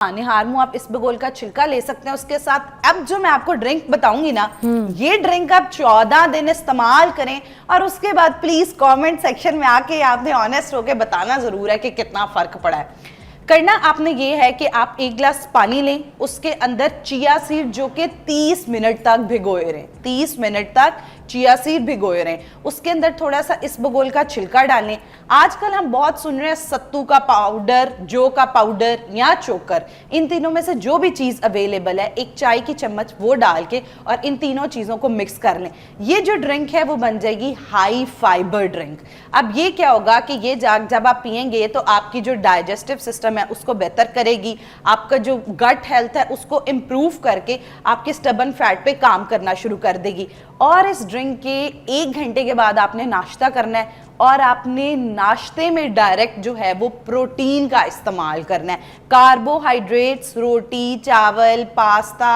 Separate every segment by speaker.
Speaker 1: निहार मुंह आप इसबगोल का छिलका ले सकते हैं उसके साथ। अब जो मैं आपको ड्रिंक बताऊंगी ना, ये ड्रिंक आप 14 दिन इस्तेमाल करें और उसके बाद प्लीज कमेंट सेक्शन में आके आपने ऑनेस्ट होके बताना जरूर है कि कितना फर्क पड़ा है। करना आपने ये है कि आप एक गिलास पानी लें, उसके अंदर चिया सीड जो कि 30 मिनट तक भिगोए रहें, 30 मिनट तक चिया सीड भिगोए रहें। उसके अंदर थोड़ा सा इसबगोल का छिलका डालें। आजकल हम बहुत सुन रहे हैं सत्तू का पाउडर, जौ का पाउडर या चोकर, इन तीनों में से जो भी चीज़ अवेलेबल है एक चाय की चम्मच वो डाल के और इन तीनों चीज़ों को मिक्स कर लें। ये जो ड्रिंक है वो बन जाएगी हाई फाइबर ड्रिंक। अब ये क्या होगा कि ये जब आप पियेंगे तो आपकी जो डाइजेस्टिव सिस्टम है उसको बेहतर करेगी, आपका जो गट हेल्थ है उसको इम्प्रूव करके आपके स्टबन फैट पे काम करना शुरू कर देगी। और इस ड्रिंक के 1 घंटे के बाद आपने नाश्ता करना है और आपने नाश्ते में डायरेक्ट जो है वो प्रोटीन का इस्तेमाल करना है। कार्बोहाइड्रेट्स, रोटी, चावल, पास्ता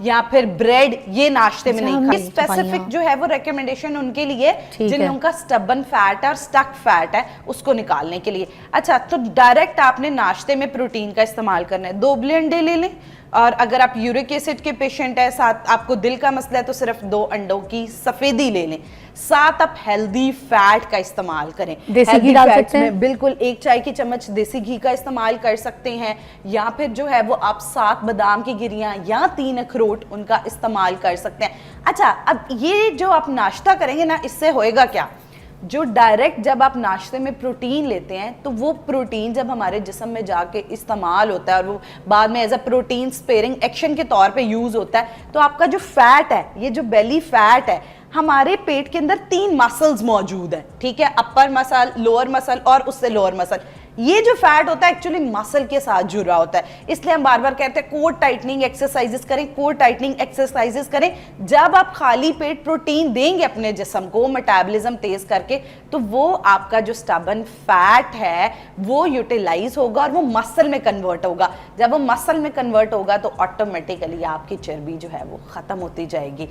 Speaker 1: या फिर ब्रेड ये नाश्ते में नहीं खाना। स्पेसिफिक जो है वो रिकमेंडेशन उनके लिए जिन लोगों का स्टबन फैट और स्टक फैट है उसको निकालने के लिए। अच्छा, तो डायरेक्ट आपने नाश्ते में प्रोटीन का इस्तेमाल करना है। 2 उबले अंडे ले लें और अगर आप यूरिक एसिड के पेशेंट है, साथ आपको दिल का मसला है तो सिर्फ 2 अंडों की सफेदी ले लें। साथ आप हेल्दी फैट का इस्तेमाल करें।
Speaker 2: देसी घी डाल सकते हैं,
Speaker 1: बिल्कुल 1 चाय की चम्मच देसी घी का इस्तेमाल कर सकते हैं, या फिर जो है वो आप 7 बादाम की गिरियां या 3 अखरोट उनका इस्तेमाल कर सकते हैं। अच्छा, अब ये जो आप नाश्ता करेंगे ना, इससे होएगा क्या, जो डायरेक्ट जब आप नाश्ते में प्रोटीन लेते हैं तो वो प्रोटीन जब हमारे जिस्म में जाके इस्तेमाल होता है और वो बाद में as a protein sparing action के तौर पे यूज होता है, तो आपका जो फैट है, ये जो बेली फैट है, हमारे पेट के अंदर 3 मसल्स मौजूद हैं, ठीक है, अपर मसल, लोअर मसल और उससे लोअर मसल। ये जो फैट होता है एक्चुअली मसल के साथ जुड़ा होता है, इसलिए हम बार बार कहते हैं कोर टाइटनिंग एक्सरसाइजेस करें, कोर टाइटनिंग एक्सरसाइजेस करें। जब आप खाली पेट प्रोटीन देंगे अपने जिस्म को मेटाबॉलिज्म तेज करके, तो वो आपका जो स्टबन फैट है वो यूटिलाइज होगा और वो मसल में कन्वर्ट होगा। जब वो मसल में कन्वर्ट होगा तो ऑटोमेटिकली आपकी चर्बी जो है वो खत्म होती जाएगी।